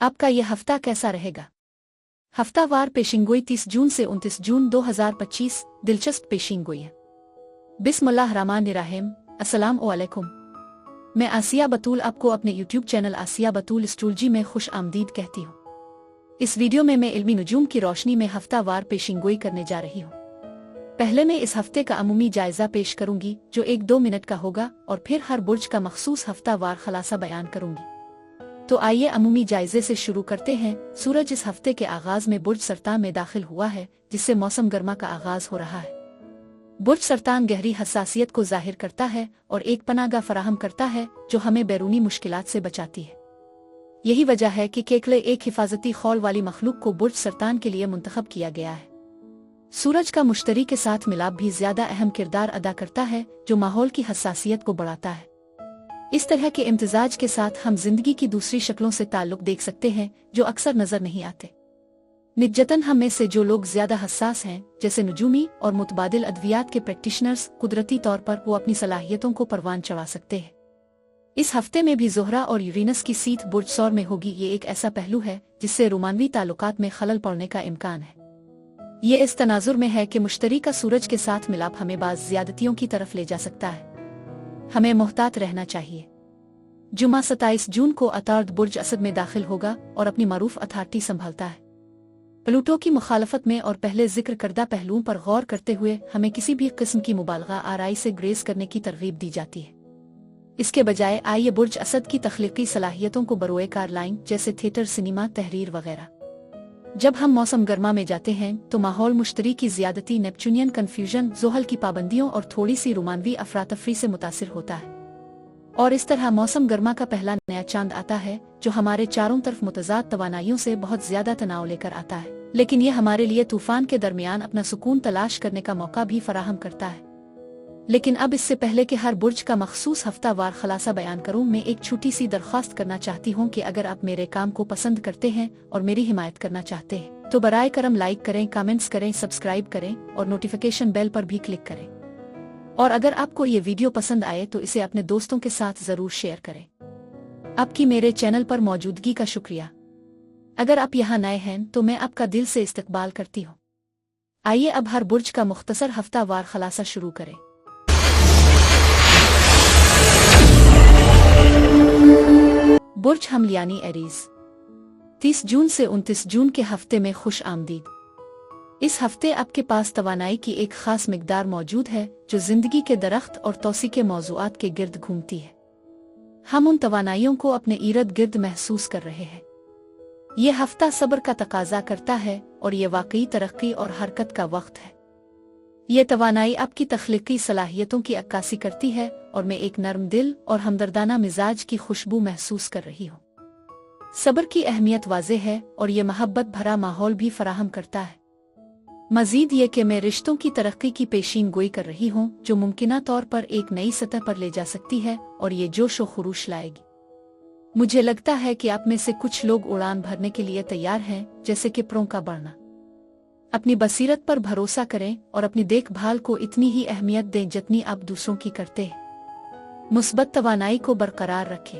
आपका यह हफ्ता कैसा रहेगा? हफ्तावार पेशिंगोई 30 जून से 29 जून 2025 दिलचस्प पेशिंगोई है। बिस्मिल्लाहिर्रहमानिर्रहीम। अस्सलाम वालेकुम। मैं आसिया बतूल आपको अपने YouTube चैनल आसिया बतूल एस्ट्रोलॉजी में खुश आमदीद कहती हूँ। इस वीडियो में मैं इल्मी नुजूम की रोशनी में हफ्तावार पेशिंगोई करने जा रही हूँ। पहले मैं इस हफ्ते का अमूमी जायजा पेश करूंगी जो 1-2 मिनट का होगा और फिर हर बुर्ज का मखसूस हफ्तावार खलासा बयान करूंगी। तो आइए अमूमी जायजे से शुरू करते हैं। सूरज इस हफ्ते के आगाज में बुर्ज सरतान में दाखिल हुआ है, जिससे मौसम गर्मा का आगाज हो रहा है। बुर्ज सरतान गहरी हसासियत को जाहिर करता है और एक पनागा फराहम करता है जो हमें बैरूनी मुश्किलात से बचाती है। यही वजह है कि केकले एक हिफाजती खौल वाली मखलूक को बुर्ज सरतान के लिए मुंतखब किया गया है। सूरज का मुश्तरी के साथ मिलाप भी ज्यादा अहम किरदार अदा करता है, जो माहौल की हसासियत को बढ़ाता है। इस तरह के इम्तिजाज के साथ हम जिंदगी की दूसरी शक्लों से ताल्लुक देख सकते हैं जो अक्सर नजर नहीं आते। निजतन हम में से जो लोग ज्यादा हसास हैं, जैसे नुजूमी और मुतबादिल अद्वियात के प्रैक्टिशनर्स, कुदरती तौर पर वो अपनी सलाहियतों को परवान चढ़ा सकते हैं। इस हफ्ते में भी ज़ोहरा और यूरेनस की सीट बुर्ज सौर में होगी। ये एक ऐसा पहलू है जिससे रोमानवी ताल्लुकात में खलल पड़ने का इम्कान है। ये इस तनाजुर में है कि मुश्तरी का सूरज के साथ मिलाप हमें बाज़ ज़्यादतियों की तरफ ले जा सकता है। हमें मोहतात रहना चाहिए। जुमा 27 जून को अतार्द बुर्ज असद में दाखिल होगा और अपनी मारूफ अथॉरिटी संभालता है। प्लूटो की मुखालफत में और पहले जिक्र करदा पहलुओं पर गौर करते हुए हमें किसी भी किस्म की मुबालगा आराई से ग्रेज करने की तरगीब दी जाती है। इसके बजाय आइए बुर्ज असद की तख्लीकी सलाहियतों को बरोए कार लाएं, जैसे थिएटर, सिनेमा, तहरीर वगैरह। जब हम मौसम गर्मा में जाते हैं तो माहौल मुश्तरी की ज्यादती, नेपच्यूनियन कन्फ्यूजन, जोहल की पाबंदियों और थोड़ी सी रोमानवी अफरातफरी से मुतासिर होता है। और इस तरह मौसम गर्मा का पहला नया चांद आता है जो हमारे चारों तरफ मुतजाद तवानाइयों से बहुत ज्यादा तनाव लेकर आता है, लेकिन यह हमारे लिए तूफान के दरमियान अपना सुकून तलाश करने का मौका भी फराहम करता है। लेकिन अब इससे पहले कि हर बुर्ज का मखसूस हफ्तावार खलासा बयान करूं, मैं एक छोटी सी दरख्वास्त करना चाहती हूं कि अगर आप मेरे काम को पसंद करते हैं और मेरी हिमायत करना चाहते हैं तो बराए करम लाइक करें, कमेंट्स करें, सब्सक्राइब करें और नोटिफिकेशन बेल पर भी क्लिक करें। और अगर आपको ये वीडियो पसंद आए तो इसे अपने दोस्तों के साथ जरूर शेयर करें। आपकी मेरे चैनल पर मौजूदगी का शुक्रिया। अगर आप यहाँ नए हैं तो मैं आपका दिल से इस्तकबाल करती हूँ। आइए अब हर बुर्ज का मुख्तसर हफ्तावार खलासा शुरू करें। बुर्ज हमल यानी एरीज, 30 जून से 29 जून के हफ्ते में खुश आमदीद। इस हफ्ते आपके पास तवानाई की एक खास मिकदार मौजूद है जो जिंदगी के दरख्त और तौसी के मौजूआत के गिर्द घूमती है। हम उन तवानाइयों को अपने इर्द गिर्द महसूस कर रहे हैं। ये हफ्ता सब्र का तकाजा करता है और ये वाकई तरक्की और हरकत का वक्त है। ये तवानाई आपकी तख्लीकी सलाहियतों की अक्कासी करती है और मैं एक नर्म दिल और हमदर्दाना मिजाज की खुशबू महसूस कर रही हूँ। सब्र की अहमियत वाज़ेह है और ये मोहब्बत भरा माहौल भी फराहम करता है। मजीद ये कि मैं रिश्तों की तरक्की की पेशीन गोई कर रही हूँ जो मुमकिना तौर पर एक नई सतह पर ले जा सकती है और ये जोश व खुरूश लाएगी। मुझे लगता है कि आप में से कुछ लोग उड़ान भरने के लिए तैयार हैं, जैसे कि प्रों का बढ़ना। अपनी बसीरत पर भरोसा करें और अपनी देखभाल को इतनी ही अहमियत दें जितनी आप दूसरों की करते हैं। मुस्बत तवानाई को बरकरार रखें।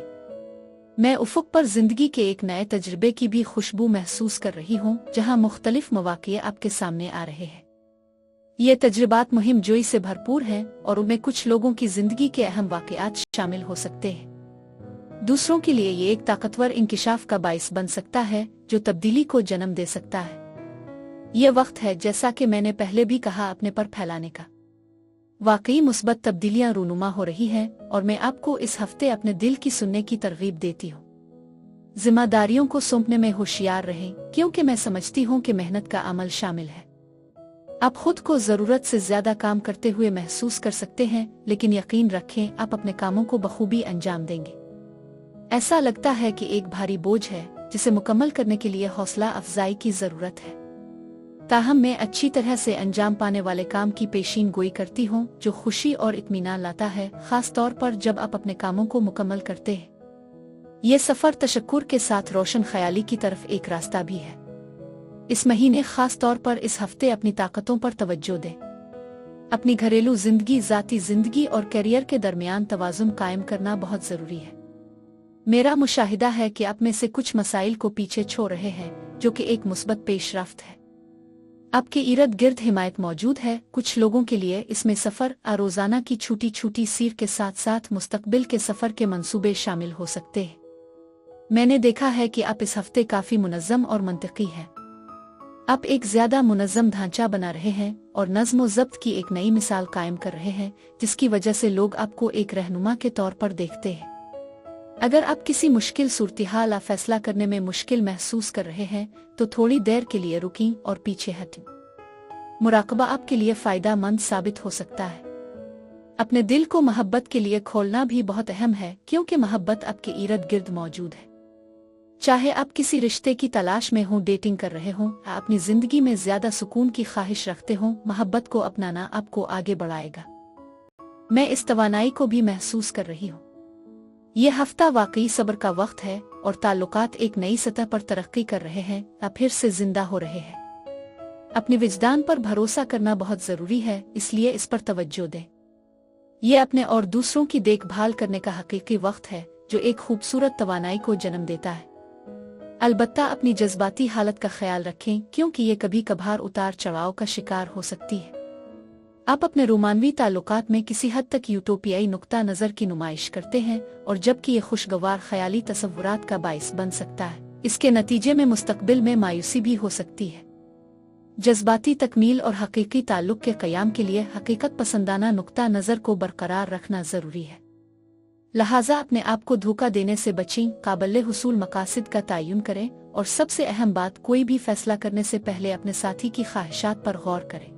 मैं उफुक पर जिंदगी के एक नए तजुर्बे की भी खुशबू महसूस कर रही हूँ, जहाँ मुख्तलिफ मौक़े आपके सामने आ रहे हैं। ये तजुर्बात मुहिम जोई से भरपूर हैं और उनमें कुछ लोगों की जिंदगी के अहम वाक़यात शामिल हो सकते हैं। दूसरों के लिए ये एक ताकतवर इंकिशाफ का बाइस बन सकता है जो तब्दीली को जन्म दे सकता है। ये वक्त है, जैसा कि मैंने पहले भी कहा, अपने पर फैलाने का। वाकई मुस्बत तब्दीलियां रूनुमा हो रही हैं और मैं आपको इस हफ्ते अपने दिल की सुनने की तरगीब देती हूँ। जिम्मेदारियों को सौंपने में होशियार रहें, क्योंकि मैं समझती हूँ कि मेहनत का अमल शामिल है। आप खुद को जरूरत से ज्यादा काम करते हुए महसूस कर सकते हैं, लेकिन यकीन रखें आप अपने कामों को बखूबी अंजाम देंगे। ऐसा लगता है कि एक भारी बोझ है जिसे मुकम्मल करने के लिए हौसला अफजाई की जरूरत है। ताहम मैं अच्छी तरह से अंजाम पाने वाले काम की पेशीन गोई करती हूँ जो खुशी और इत्मीनान लाता है, खास तौर पर जब आप अपने कामों को मुकम्मल करते हैं। ये सफर तशक्कुर के साथ रोशन ख्याली की तरफ एक रास्ता भी है। इस महीने खास तौर पर इस हफ्ते अपनी ताकतों पर तवज्जो दें। अपनी घरेलू जिंदगी, जाती जिंदगी और करियर के दरमियान तवाज़ुन कायम करना बहुत जरूरी है। मेरा मुशाहिदा है कि आप में से कुछ मसाइल को पीछे छोड़ रहे हैं, जो कि एक मुस्बत पेशरफ्त है। आपके इर्द गिर्द हिमायत मौजूद है। कुछ लोगों के लिए इसमें सफ़र रोज़ाना की छोटी छोटी सीर के साथ साथ मुस्तकबिल के सफ़र के मंसूबे शामिल हो सकते हैं। मैंने देखा है कि आप इस हफ्ते काफ़ी मुनज़्ज़म और मंतकी हैं। आप एक ज़्यादा मुनज़्ज़म ढांचा बना रहे हैं और नज़्म व ज़ब्त की एक नई मिसाल कायम कर रहे हैं, जिसकी वजह से लोग आपको एक रहनुमा के तौर पर देखते हैं। अगर आप किसी मुश्किल सूरत-ए-हाल या फैसला करने में मुश्किल महसूस कर रहे हैं तो थोड़ी देर के लिए रुकें और पीछे हटें। मुराकबा आपके लिए फ़ायदा मंद साबित हो सकता है। अपने दिल को मोहब्बत के लिए खोलना भी बहुत अहम है, क्योंकि मोहब्बत आपके इर्द गिर्द मौजूद है। चाहे आप किसी रिश्ते की तलाश में हों, डेटिंग कर रहे हों या अपनी ज़िंदगी में ज़्यादा सुकून की ख्वाहिश रखते हों, मोहब्बत को अपनाना आपको आगे बढ़ाएगा। मैं इस तवानाई को भी महसूस कर रही हूँ। ये हफ्ता वाकई सब्र का वक्त है और ताल्लुकात एक नई सतह पर तरक्की कर रहे हैं या फिर से जिंदा हो रहे हैं। अपने विजदान पर भरोसा करना बहुत जरूरी है, इसलिए इस पर तवज्जो दें। ये अपने और दूसरों की देखभाल करने का हकीकी वक्त है, जो एक खूबसूरत तवानाई को जन्म देता है। अलबत्ता अपनी जज्बाती हालत का ख्याल रखें, क्योंकि ये कभी कभार उतार चढ़ाव का शिकार हो सकती है। आप अपने रोमानवी ताल्लुकात में किसी हद तक यूटोपियाई नुक्ता नज़र की नुमाइश करते हैं, और जबकि ये खुशगवार ख्याली तसव्वुरात का बाइस बन सकता है, इसके नतीजे में मुस्तकबिल में मायूसी भी हो सकती है। जज्बाती तकमील और हकीकी ताल्लुक के क़याम के लिए हकीकत पसंदाना नुक्ता नज़र को बरकरार रखना ज़रूरी है। लिहाजा अपने आप को धोखा देने से बचें, काबिल हुसूल मकासद का तयन करें और सबसे अहम बात, कोई भी फैसला करने से पहले अपने साथी की ख्वाहिशात पर गौर करें।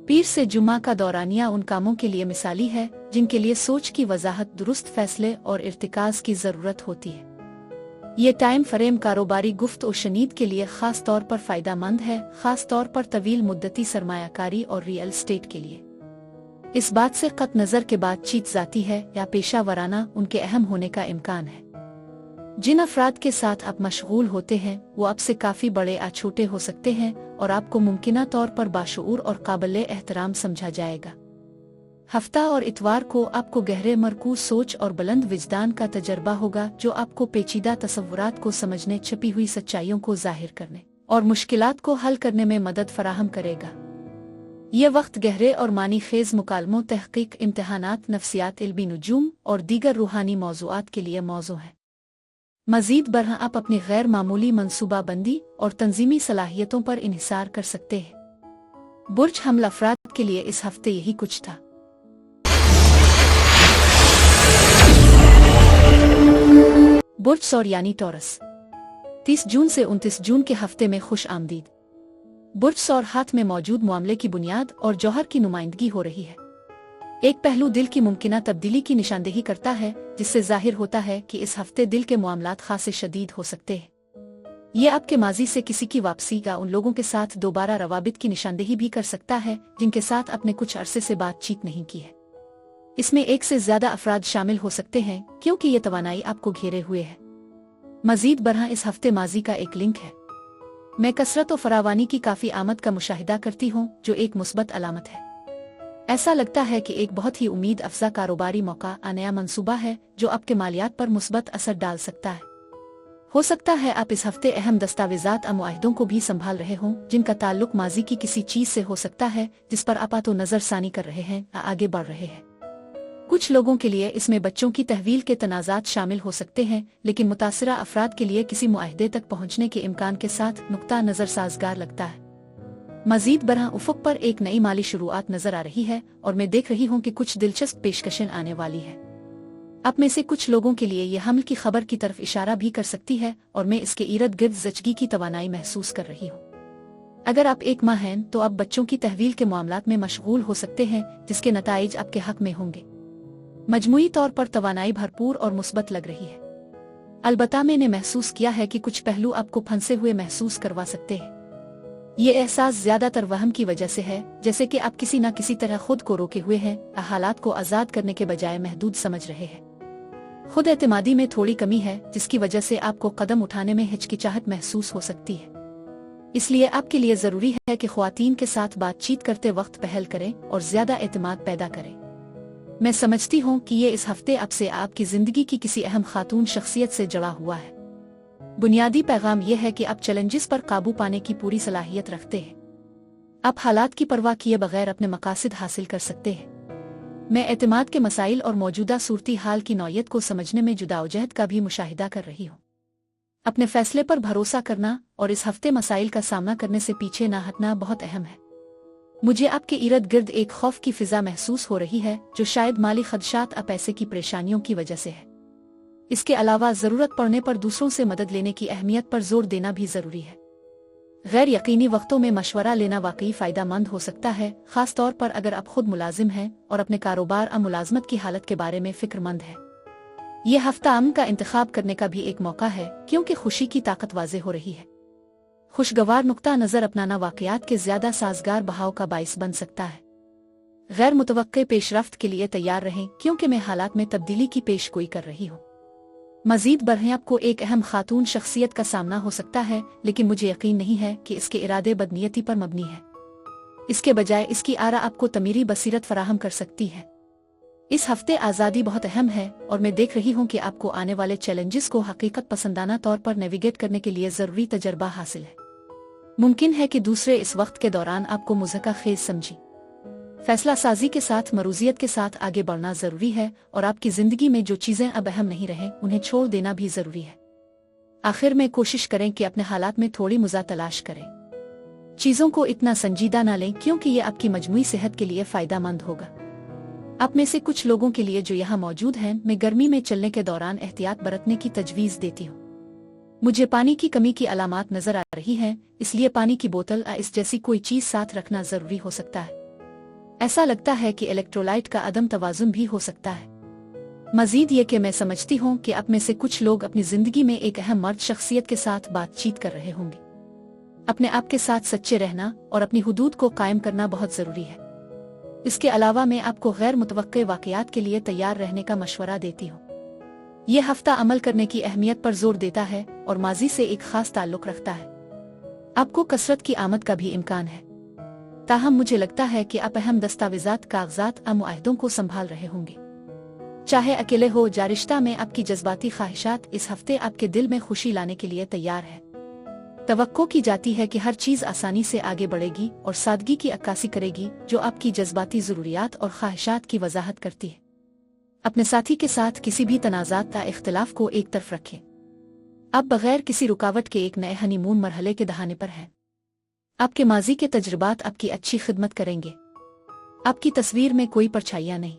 पीर से जुमा का दौरानिया उन कामों के लिए मिसाली है जिनके लिए सोच की वजाहत, दुरुस्त फैसले और इर्तिकाज की ज़रूरत होती है। ये टाइम फ्रेम कारोबारी गुफ्त और शनीद के लिए ख़ास तौर पर फ़ायदेमंद है, ख़ास तौर पर तवील मुद्दती सरमायाकारी और रियल एस्टेट के लिए। इस बात से कत नज़र के बातचीत ज़ाती है या पेशा वराना, उनके अहम होने का इम्कान है। जिन अफराद के साथ आप मशगूल होते हैं वो आपसे काफ़ी बड़े या छोटे हो सकते हैं और आपको मुमकिना तौर पर बाशऊर और काबिल एहतराम समझा जाएगा। हफ्ता और इतवार को आपको गहरे मरकूज सोच और बुलंद विजदान का तजर्बा होगा, जो आपको पेचीदा तसव्वुरात को समझने, छिपी हुई सच्चाइयों को जाहिर करने और मुश्किलात को हल करने में मदद फराहम करेगा। यह वक्त गहरे और मानी खेज मुकालमों, तहकीक, इम्तहानात, नफ्सियात, इल्मी नुजूम और दीगर रूहानी मौज़ूआत के लिए मौजू है। मजीद बरह आप अपनी गैर मामूली मनसूबाबंदी और तंजीमी सलाहियतों पर इन्हिसार कर सकते हैं। बुर्ज हमल अफराद के लिए इस हफ्ते यही कुछ था। बुर्ज सौर यानी टॉरस, 30 जून से 29 जून के हफ्ते में खुश आमदीद। बुर्ज सौर हाथ में मौजूद मामले की बुनियाद और जौहर की नुमाइंदगी हो रही है। एक पहलू दिल की मुमकिना तब्दीली की निशानदेही करता है, जिससे जाहिर होता है कि इस हफ्ते दिल के मामलात खासे शदीद हो सकते हैं। ये आपके माजी से किसी की वापसी या उन लोगों के साथ दोबारा रवाबित की निशानदेही भी कर सकता है जिनके साथ आपने कुछ अरसे से बातचीत नहीं की है। इसमें एक से ज्यादा अफराद शामिल हो सकते हैं, क्योंकि ये तवानाई आपको घेरे हुए है। मजीद बरह इस हफ्ते माजी का एक लिंक है। मैं कसरत और फरावानी की काफी आमद का मुशाहिदा करती हूँ, जो एक मुस्बत अलामत है। ऐसा लगता है कि एक बहुत ही उम्मीद अफजा कारोबारी मौका, नया मंसूबा है जो आपके मालियात पर मुस्बत असर डाल सकता है। हो सकता है आप इस हफ्ते अहम दस्तावेजात और मुआहिदों को भी संभाल रहे हों, जिनका ताल्लुक माजी की किसी चीज से हो सकता है जिस पर आप तो नजर सानी कर रहे हैं या आगे बढ़ रहे हैं। कुछ लोगों के लिए इसमें बच्चों की तहवील के तनाज़ात शामिल हो सकते हैं, लेकिन मुतासिरा अफराद के लिए किसी मुआहिदे तक पहुँचने के इम्कान के साथ नुक्ता नजर साजगार लगता है। मजीद बरह उफ़ुक़ पर एक नई माली शुरुआत नजर आ रही है और मैं देख रही हूँ कि कुछ दिलचस्प पेशकशें आने वाली है। आप में से कुछ लोगों के लिए यह हमल की खबर की तरफ इशारा भी कर सकती है और मैं इसके इर्द गिर्द ज़चगी की तवानाई महसूस कर रही हूँ। अगर आप एक माँ हैं तो आप बच्चों की तहवील के मामलात में मशगूल हो सकते हैं, जिसके नताइज आपके हक में होंगे। मजमूई तौर पर तवानाई भरपूर और मुस्बत लग रही है। अलबत्ता मैंने महसूस किया है कि कुछ पहलू आपको फंसे हुए महसूस करवा सकते हैं। ये एहसास ज्यादातर वहम की वजह से है, जैसे कि आप किसी न किसी तरह खुद को रोके हुए हैं, हालात को आजाद करने के बजाय महदूद समझ रहे हैं। खुद एतमादी में थोड़ी कमी है, जिसकी वजह से आपको कदम उठाने में हिचकिचाहट महसूस हो सकती है। इसलिए आपके लिए जरूरी है कि ख्वातीन के साथ बातचीत करते वक्त पहल करें और ज्यादा एतमाद पैदा करें। मैं समझती हूँ कि ये इस हफ्ते आपसे आपकी जिंदगी की किसी अहम खातून शख्सियत से जुड़ा हुआ है। बुनियादी पैगाम यह है कि आप चैलेंजेस पर काबू पाने की पूरी सलाहियत रखते हैं। आप हालात की परवाह किए बगैर अपने मकासद हासिल कर सकते हैं। मैं एतमाद के मसाइल और मौजूदा सूरती हाल की नौयत को समझने में जुदावजहद का भी मुशाहिदा कर रही हूँ। अपने फैसले पर भरोसा करना और इस हफ्ते मसाइल का सामना करने से पीछे न हटना बहुत अहम है। मुझे आपके इर्द गिर्द एक खौफ की फिजा महसूस हो रही है, जो शायद माली खदशात या पैसे की परेशानियों की वजह से है। इसके अलावा ज़रूरत पड़ने पर दूसरों से मदद लेने की अहमियत पर जोर देना भी ज़रूरी है। गैर यकीनी वक्तों में मशवरा लेना वाकई फ़ायदेमंद हो सकता है, ख़ास तौर पर अगर आप खुद मुलाजिम हैं और अपने कारोबार या मुलाजमत की हालत के बारे में फ़िक्रमंद है। यह हफ्ता अमन का इंतखाब करने का भी एक मौका है, क्योंकि खुशी की ताकत वाज़े हो रही है। खुशगवार नुक्ता नज़र अपनाना वाक़यात के ज़्यादा साजगार बहाव का बाइस बन सकता है। गैर मुतवक्के पेशरफ्त के लिए तैयार रहें, क्योंकि मैं हालात में तब्दीली की पेशगोई कर रही हूँ। मजीद बढ़ें, आपको एक अहम खातून शख्सियत का सामना हो सकता है, लेकिन मुझे यकीन नहीं है कि इसके इरादे बदनीयती पर मबनी है। इसके बजाय इसकी आरा आपको तमीरी बसीरत फराहम कर सकती है। इस हफ्ते आज़ादी बहुत अहम है और मैं देख रही हूँ कि आपको आने वाले चैलेंजेस को हकीकत पसंदाना तौर पर नेविगेट करने के लिए ज़रूरी तजर्बा हासिल है। मुमकिन है कि दूसरे इस वक्त के दौरान आपको मुज़क्का खेज समझी। फैसला साजी के साथ मरूजियत के साथ आगे बढ़ना ज़रूरी है और आपकी ज़िंदगी में जो चीज़ें अब अहम नहीं रहें उन्हें छोड़ देना भी ज़रूरी है। आखिर में कोशिश करें कि अपने हालात में थोड़ी मुज़ा तलाश करें। चीज़ों को इतना संजीदा ना लें, क्योंकि ये आपकी मजमूई सेहत के लिए फ़ायदेमंद होगा। आप में से कुछ लोगों के लिए जो यहाँ मौजूद हैं, मैं गर्मी में चलने के दौरान एहतियात बरतने की तजवीज़ देती हूँ। मुझे पानी की कमी की अलामात नज़र आ रही हैं, इसलिए पानी की बोतल या इस जैसी कोई चीज़ साथ रखना ज़रूरी हो सकता है। ऐसा लगता है कि इलेक्ट्रोलाइट का अदम तवाज़ुन भी हो सकता है। मजीद ये कि मैं समझती हूँ कि आप में से कुछ लोग अपनी ज़िंदगी में एक अहम मर्द शख्सियत के साथ बातचीत कर रहे होंगे। अपने आप के साथ सच्चे रहना और अपनी हुदूद को कायम करना बहुत ज़रूरी है। इसके अलावा मैं आपको गैर मुतवक्के वाक़यात के लिए तैयार रहने का मशवरा देती हूँ। यह हफ्ता अमल करने की अहमियत पर जोर देता है और माजी से एक खास ताल्लुक़ रखता है। आपको कसरत की आमद का भी इम्कान है, ताहम मुझे लगता है कि आप अहम दस्तावेज़ात, कागजात या मुआहदों को संभाल रहे होंगे। चाहे अकेले हो या रिश्ता में, आपकी जज्बाती ख्वाहिशात इस हफ्ते आपके दिल में खुशी लाने के लिए तैयार है। तवक्को की जाती है कि हर चीज़ आसानी से आगे बढ़ेगी और सादगी की अक्कासी करेगी, जो आपकी जज्बाती ज़रूरियात और ख्वाहिशात की वजाहत करती है। अपने साथी के साथ किसी भी तनाज़ात या इख्तिलाफ को एक तरफ रखें। आप बगैर किसी रुकावट के एक नए हनीमून मरहले के दहाने पर हैं। आपके माजी के तजुर्बात आपकी अच्छी खिदमत करेंगे। आपकी तस्वीर में कोई परछाइयाँ नहीं।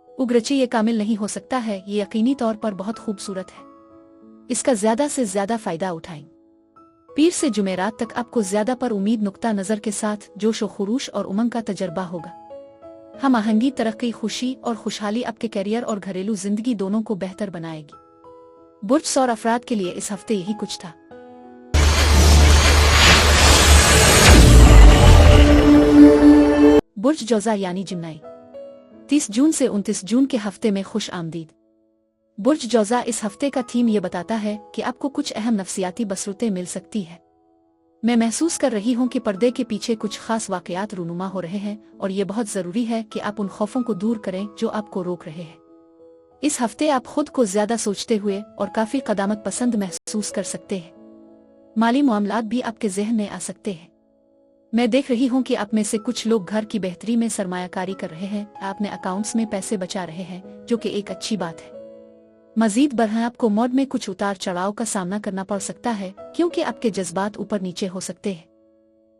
उग्रचे ये कामिल नहीं हो सकता है, ये यकीनी तौर पर बहुत खूबसूरत है। इसका ज़्यादा से ज़्यादा फ़ायदा उठाएं। पीर से जुमेरात तक आपको ज़्यादा पर उम्मीद नुक्ता नज़र के साथ जोश व खुरूश और उमंग का तजर्बा होगा। हम आहंगी, तरक्की, खुशी और खुशहाली आपके करियर और घरेलू जिंदगी दोनों को बेहतर बनाएगी। बुर्ज सौर अफराद के लिए इस हफ्ते यही कुछ था। बुर्ज जौज़ा यानी जिम्नाई, 30 जून से 29 जून के हफ्ते में खुश आमदीद। बुर्ज जौज़ा इस हफ्ते का थीम ये बताता है कि आपको कुछ अहम नफ्सियाती बसरतें मिल सकती है। मैं महसूस कर रही हूँ कि पर्दे के पीछे कुछ खास वाक़यात रूनुमा हो रहे हैं और ये बहुत ज़रूरी है कि आप उन खौफों को दूर करें जो आपको रोक रहे हैं। इस हफ्ते आप खुद को ज़्यादा सोचते हुए और काफ़ी क़दामत पसंद महसूस कर सकते हैं। माली मामलात भी आपके ज़हन में आ सकते हैं। मैं देख रही हूँ कि आप में से कुछ लोग घर की बेहतरी में सरमायाकारी कर रहे हैं, अपने अकाउंट्स में पैसे बचा रहे हैं, जो कि एक अच्छी बात है। मजीद बढ़ें, आपको मौड में कुछ उतार चढ़ाव का सामना करना पड़ सकता है, क्योंकि आपके जज्बात ऊपर नीचे हो सकते हैं।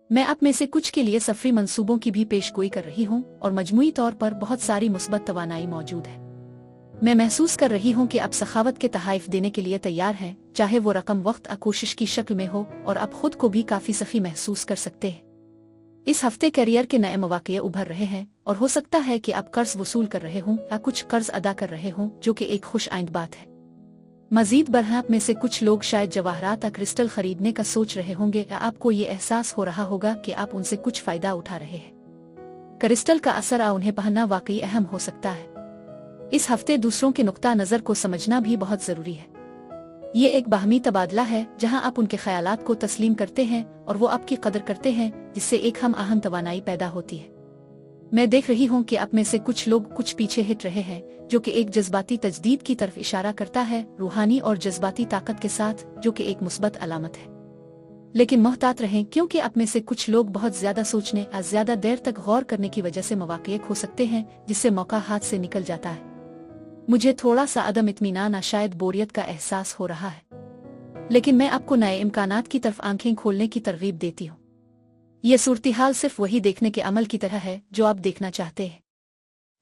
मैं आप में से कुछ के लिए सफरी मंसूबों की भी पेशगोई कर रही हूँ और मजमूई तौर पर बहुत सारी मुस्बत तवानाई मौजूद है। मैं महसूस कर रही हूँ कि आप सखावत के तहाइफ देने के लिए तैयार हैं, चाहे वो रकम, वक्त या कोशिश की शक्ल में हो, और आप खुद को भी काफी सखी महसूस कर सकते हैं। इस हफ्ते करियर के नए मौके उभर रहे हैं और हो सकता है कि आप कर्ज वसूल कर रहे हों या कुछ कर्ज अदा कर रहे हों, जो कि एक खुश आइंद बात है। मजीद बढ़ें, आप में से कुछ लोग शायद जवाहरात या क्रिस्टल खरीदने का सोच रहे होंगे या आपको ये एहसास हो रहा होगा कि आप उनसे कुछ फायदा उठा रहे हैं। क्रिस्टल का असर आ उन्हें पहनना वाकई अहम हो सकता है। इस हफ्ते दूसरों के नुक्ता नज़र को समझना भी बहुत ज़रूरी है। ये एक बाहमी तबादला है जहां आप उनके ख्यालात को तस्लीम करते हैं और वो आपकी कदर करते हैं, जिससे एक हम आहम तवानाई पैदा होती है। मैं देख रही हूँ कि आप में से कुछ लोग कुछ पीछे हट रहे हैं, जो कि एक जज्बाती तजदीद की तरफ इशारा करता है, रूहानी और जज्बाती ताकत के साथ, जो कि एक मुस्बत अलामत है। लेकिन मोहतात रहें, क्योंकि आप में से कुछ लोग बहुत ज्यादा सोचने या ज्यादा देर तक गौर करने की वजह से मवाक़िअ खो सकते हैं, जिससे मौका हाथ से निकल जाता है। मुझे थोड़ा सा अदम इत्मीनान या शायद बोरियत का एहसास हो रहा है, लेकिन मैं आपको नए इम्कानात की तरफ आंखें खोलने की तरगीब देती हूँ। यह सूरत-ए-हाल सिर्फ वही देखने के अमल की तरह है जो आप देखना चाहते हैं।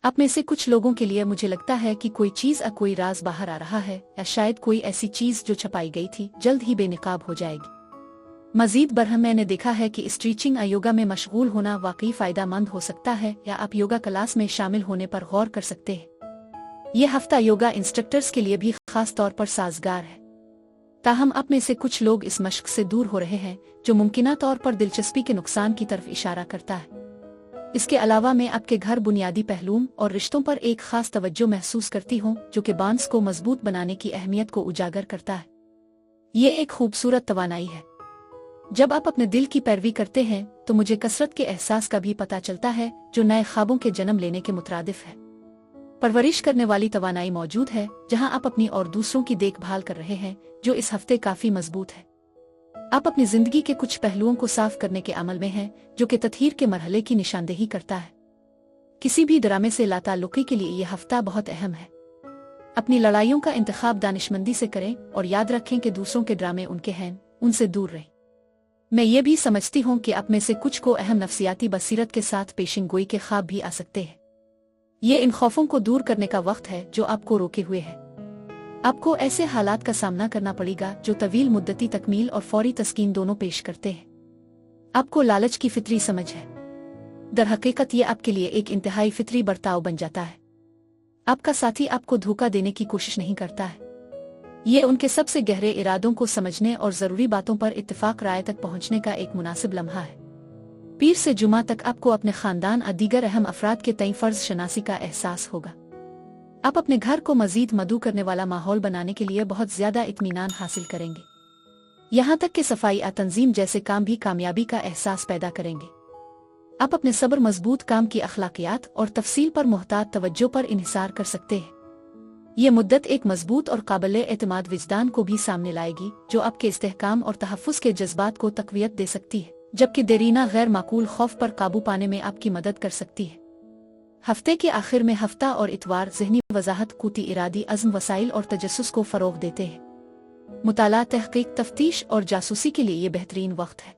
आप में से कुछ लोगों के लिए मुझे लगता है कि कोई चीज़ या कोई राज बाहर आ रहा है, या शायद कोई ऐसी चीज़ जो छपाई गई थी जल्द ही बेनकाब हो जाएगी। मजीद बरहम मैंने देखा है कि स्ट्रेचिंग या योगा में मशगूल होना वाकई फ़ायदेमंद हो सकता है, या आप योगा क्लास में शामिल होने पर गौर कर सकते हैं। यह हफ्ता योगा इंस्ट्रक्टर्स के लिए भी खास तौर पर साजगार है। ताहम आप में से कुछ लोग इस मशक से दूर हो रहे हैं, जो मुमकिना तौर पर दिलचस्पी के नुकसान की तरफ इशारा करता है। इसके अलावा मैं आपके घर बुनियादी पहलुओं और रिश्तों पर एक खास तवज्जो महसूस करती हूँ, जो कि बांड्स को मजबूत बनाने की अहमियत को उजागर करता है। ये एक खूबसूरत तवानाई है। जब आप अपने दिल की पैरवी करते हैं तो मुझे कसरत के एहसास का भी पता चलता है, जो नए ख्वाबों के जन्म लेने के मुतरादिफ है। परवरिश करने वाली तवानाई मौजूद है, जहां आप अपनी और दूसरों की देखभाल कर रहे हैं, जो इस हफ्ते काफी मजबूत है। आप अपनी जिंदगी के कुछ पहलुओं को साफ करने के अमल में हैं, जो कि तत्हीर के मरहले की निशानदेही करता है। किसी भी ड्रामे से लाताल्लुकी के लिए यह हफ्ता बहुत अहम है। अपनी लड़ाइयों का इंतखाब दानिशमंदी से करें और याद रखें कि दूसरों के ड्रामे उनके हैं, उनसे दूर रहें। मैं ये भी समझती हूँ कि आप में से कुछ को अहम नफ्सियाती बसीरत के साथ पेशिंगोई के ख्वाब भी आ सकते हैं। ये इन खौफों को दूर करने का वक्त है जो आपको रोके हुए है। आपको ऐसे हालात का सामना करना पड़ेगा जो तवील मुद्दती तकमील और फौरी तस्कीन दोनों पेश करते हैं। आपको लालच की फितरी समझ है। दर हकीकत ये आपके लिए एक इंतहाई फितरी बर्ताव बन जाता है। आपका साथी आपको धोखा देने की कोशिश नहीं करता है। ये उनके सबसे गहरे इरादों को समझने और ज़रूरी बातों पर इत्तेफाक राय तक पहुंचने का एक मुनासिब लम्हा है। पीर से जुमा तक आपको अपने खानदान और दीगर अहम अफराद के तय फर्ज शनासी का एहसास होगा। आप अपने घर को मजीद मदू करने वाला माहौल बनाने के लिए बहुत ज्यादा इत्मीनान हासिल करेंगे। यहाँ तक कि सफाई और तंजीम जैसे काम भी कामयाबी का एहसास पैदा करेंगे। आप अपने सब्र, मजबूत काम की अखलाकियात और तफसील पर मुहतात तवज्जो पर इन्हिसार कर सकते हैं। ये मुद्दत एक मजबूत और काबिल एतमाद विजदान को भी सामने लाएगी, जो आपके इस्तेहकाम और तहफ़्फ़ुज़ के जज्बात को तक़वियत दे सकती है, जबकि देरीना गैर माकूल खौफ पर काबू पाने में आपकी मदद कर सकती है। हफ्ते के आखिर में हफ्ता और इतवार ज़हनी वजाहत, कुती इरादी अज़्म, वसाइल और तजस्सुस को फ़रोग़ देते हैं। मुताला, तहक़ीक़, तफ्तीश और जासूसी के लिए ये बेहतरीन वक्त है।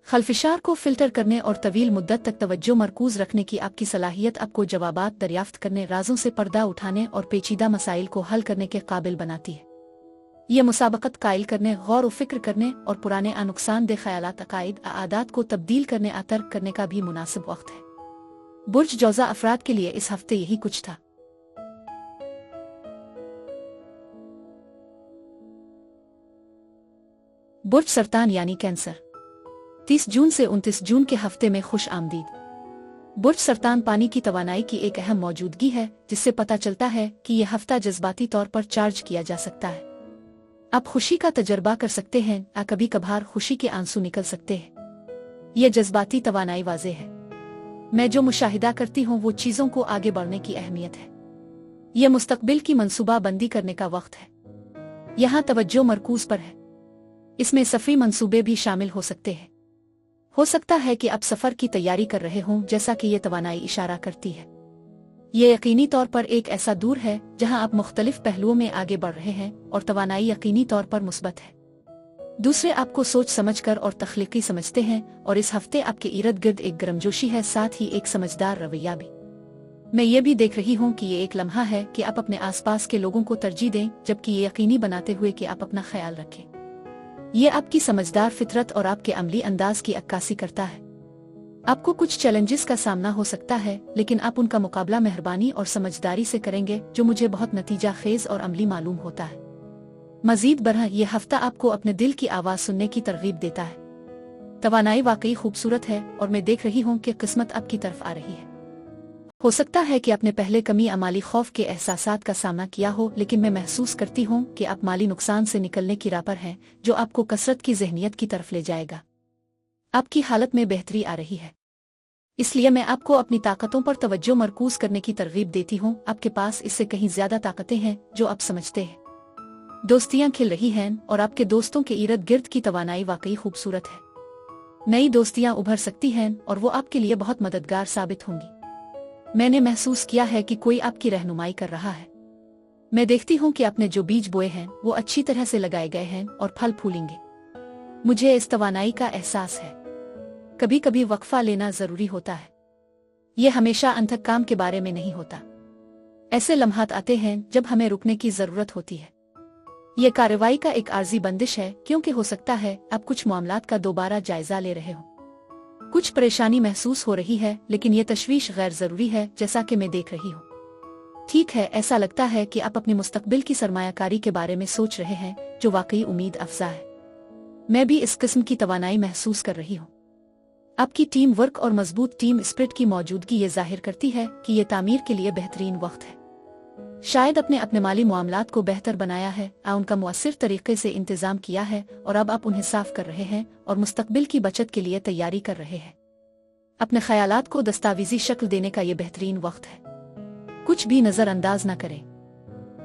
खलफिशार को फ़िल्टर करने और तवील मुद्दत तक तवज्जो मरकूज़ रखने की आपकी सलाहियत आपको जवाबात दरियाफ्त करने, राज़ों से पर्दा उठाने और पेचीदा मसाइल को हल करने के काबिल बनाती है। ये मुसाबकत कायल करने, गौर व फिक्र करने और पुराने नुकसानदेह ख़यालात, अक़ाइद, आदात को तब्दील करने, तर्क करने का भी मुनासिब वक्त है। बुर्ज जौज़ा अफराद के लिए इस हफ्ते यही कुछ था। बुर्ज सरतान यानी कैंसर, 30 जून से 29 जून के हफ्ते में खुश आमदीद। बुर्ज सरतान पानी की तवानाई की एक अहम मौजूदगी है, जिससे पता चलता है कि यह हफ्ता जज्बाती तौर पर चार्ज किया जा सकता है। आप खुशी का तजर्बा कर सकते हैं या कभी कभार खुशी के आंसू निकल सकते हैं। यह जज्बाती तवानाई वाज़े है। मैं जो मुशाहिदा करती हूँ वो चीज़ों को आगे बढ़ने की अहमियत है। यह मुस्तकबिल की मंसूबा बंदी करने का वक्त है। यहाँ तवज्जो मरकूज पर है। इसमें सफ़री मंसूबे भी शामिल हो सकते हैं। हो सकता है कि आप सफ़र की तैयारी कर रहे हों, जैसा कि यह तवानाई इशारा करती है। ये यकीनी तौर पर एक ऐसा दूर है जहां आप मुख्तलिफ पहलुओं में आगे बढ़ रहे हैं और तवानाई यकीनी तौर पर मुस्बत है। दूसरे आपको सोच समझकर और तख्लीकी समझते हैं और इस हफ्ते आपके इर्द गिर्द एक गर्मजोशी है, साथ ही एक समझदार रवैया भी। मैं ये भी देख रही हूँ कि ये एक लम्हा है कि आप अपने आसपास के लोगों को तरजीह दें, जबकि ये यकीनी बनाते हुए कि आप अपना ख्याल रखें। ये आपकी समझदार फितरत और आपके अमली अंदाज की अक्कासी करता है। आपको कुछ चैलेंजेस का सामना हो सकता है, लेकिन आप उनका मुकाबला मेहरबानी और समझदारी से करेंगे, जो मुझे बहुत नतीजा खेज और अमली मालूम होता है। मजीद बरह यह हफ्ता आपको अपने दिल की आवाज़ सुनने की तरगीब देता है। तवानाई वाकई खूबसूरत है और मैं देख रही हूँ कि किस्मत आपकी तरफ आ रही है। हो सकता है कि आपने पहले कमी या माली खौफ के एहसासात का सामना किया हो, लेकिन मैं महसूस करती हूँ कि आप माली नुकसान से निकलने की राह पर हैं, जो आपको कसरत की ज़हनियत की तरफ ले जाएगा। आपकी हालत में बेहतरी आ रही है। इसलिए मैं आपको अपनी ताकतों पर तवज्जो मरकूज करने की तरगीब देती हूँ। आपके पास इससे कहीं ज्यादा ताकतें हैं जो आप समझते हैं। दोस्तियां खिल रही हैं और आपके दोस्तों के इर्द गिर्द की तवानाई वाकई खूबसूरत है। नई दोस्तियां उभर सकती हैं और वो आपके लिए बहुत मददगार साबित होंगी। मैंने महसूस किया है कि कोई आपकी रहनुमाई कर रहा है। मैं देखती हूँ कि आपने जो बीज बोए हैं वो अच्छी तरह से लगाए गए हैं और फल फूलेंगे। मुझे इस तवानाई का एहसास है। कभी कभी वक्फा लेना जरूरी होता है। ये हमेशा अंतक काम के बारे में नहीं होता। ऐसे लम्हात आते हैं जब हमें रुकने की जरूरत होती है। ये कार्रवाई का एक आर्जी बंदिश है, क्योंकि हो सकता है आप कुछ मामलात का दोबारा जायजा ले रहे हो। कुछ परेशानी महसूस हो रही है, लेकिन ये तशवीश गैर जरूरी है, जैसा कि मैं देख रही हूँ। ठीक है, ऐसा लगता है कि आप अपनी मुस्तकबिल की सरमायाकारी के बारे में सोच रहे हैं, जो वाकई उम्मीद अफजा है। मैं भी इस किस्म की तवानाई महसूस कर रही हूँ। आपकी टीम वर्क और मजबूत टीम स्पिरिट की मौजूदगी ये जाहिर करती है कि ये तामीर के लिए बेहतरीन वक्त है। शायद अपने माली मामलात को बेहतर बनाया है, उनका मुअस्सिर तरीके से इंतजाम किया है और अब आप उन्हें साफ कर रहे हैं और मुस्तकबिल की बचत के लिए तैयारी कर रहे हैं। अपने ख्यालात को दस्तावेजी शक्ल देने का ये बेहतरीन वक्त है। कुछ भी नजरअंदाज न करें।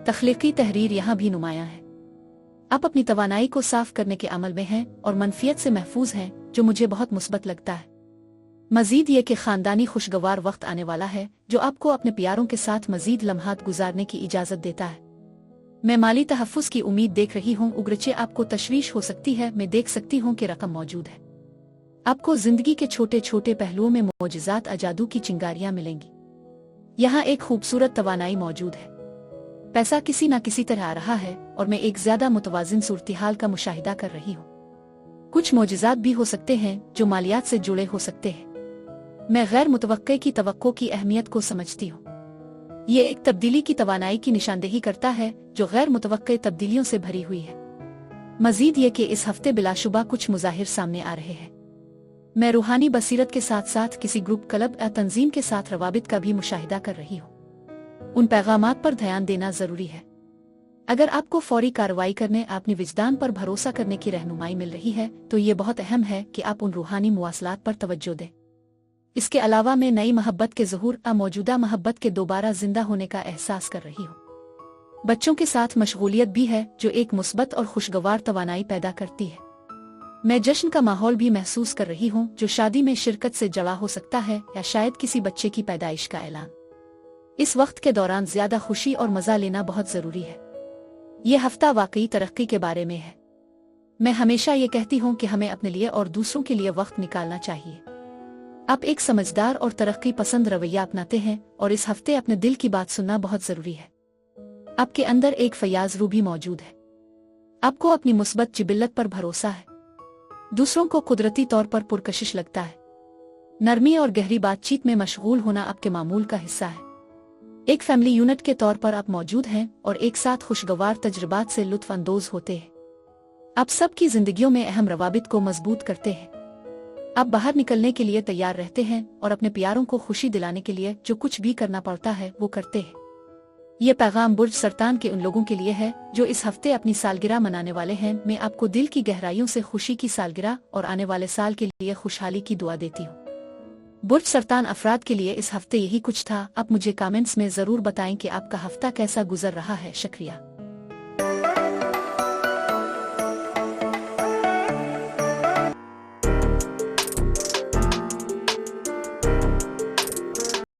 तख्लीकी तहरीर यहाँ भी नुमायां है। आप अपनी तवानाई को साफ करने के अमल में हैं और मनफियत से महफूज हैं, जो मुझे बहुत मुस्बत लगता है। मजीद ये कि खानदानी खुशगवार वक्त आने वाला है, जो आपको अपने प्यारों के साथ मजीद लम्हात गुजारने की इजाजत देता है। मैं माली तहफ़्फ़ुज़ की उम्मीद देख रही हूँ। उगरचे आपको तशवीश हो सकती है, मैं देख सकती हूँ कि रकम मौजूद है। आपको जिंदगी के छोटे छोटे पहलुओं में मोजज़ात अजादू की चिंगारियां मिलेंगी। यहाँ एक खूबसूरत तवानाई मौजूद है। पैसा किसी न किसी तरह आ रहा है और मैं एक ज्यादा मुतवाजिन सूरत-ए-हाल का मुशाहिदा कर रही हूँ। कुछ मोजज़ात भी हो सकते हैं जो मालियात से जुड़े हो सकते हैं। मैं गैर मुतवक्के की तवक्को की अहमियत को समझती हूँ। ये एक तब्दीली की तवानाई की निशानदेही करता है जो गैर मुतवक्के तब्दीलियों से भरी हुई है। मजीद ये कि इस हफ्ते बिलाशुबा कुछ मुज़ाहिर सामने आ रहे हैं। मैं रूहानी बसीरत के साथ साथ किसी ग्रुप, क्लब या तंजीम के साथ रवाबित का भी मुशाहिदा कर रही हूँ। उन पैगामात पर ध्यान देना जरूरी है। अगर आपको फौरी कार्रवाई करने, अपनी विजदान पर भरोसा करने की रहनुमाई मिल रही है, तो ये बहुत अहम है कि आप उन रूहानी मुवासलात पर तवज्जो दें। इसके अलावा मैं नई मोहब्बत के ज़हूर या मौजूदा मोहब्बत के दोबारा जिंदा होने का एहसास कर रही हूँ। बच्चों के साथ मशगूलियत भी है, जो एक मुस्बत और खुशगवार तवानाई पैदा करती है। मैं जश्न का माहौल भी महसूस कर रही हूँ, जो शादी में शिरकत से जड़ा हो सकता है या शायद किसी बच्चे की पैदाइश का ऐलान। इस वक्त के दौरान ज्यादा खुशी और मजा लेना बहुत जरूरी है। यह हफ्ता वाकई तरक्की के बारे में है। मैं हमेशा ये कहती हूँ कि हमें अपने लिए और दूसरों के लिए वक्त निकालना चाहिए। आप एक समझदार और तरक्की पसंद रवैया अपनाते हैं और इस हफ्ते अपने दिल की बात सुनना बहुत जरूरी है। आपके अंदर एक फयाज रूह भी मौजूद है। आपको अपनी मुस्बत जिबिल्लत पर भरोसा है। दूसरों को कुदरती तौर पर पुरकशिश लगता है। नरमी और गहरी बातचीत में मशगूल होना आपके मामूल का हिस्सा है। एक फैमिली यूनिट के तौर पर आप मौजूद हैं और एक साथ खुशगवार तजुर्बात से लुत्फ अंदोज होते हैं। आप सबकी जिंदगियों में अहम रवाबित को मजबूत करते हैं। आप बाहर निकलने के लिए तैयार रहते हैं और अपने प्यारों को खुशी दिलाने के लिए जो कुछ भी करना पड़ता है वो करते हैं। ये पैगाम बुर्ज सरतान के उन लोगों के लिए है जो इस हफ्ते अपनी सालगिरह मनाने वाले हैं। मैं आपको दिल की गहराइयों से खुशी की सालगिरह और आने वाले साल के लिए खुशहाली की दुआ देती हूँ। बुर्ज सरतान अफराद के लिए इस हफ्ते यही कुछ था। आप मुझे कमेंट्स में जरूर बताएं कि आपका हफ्ता कैसा गुजर रहा है। शुक्रिया।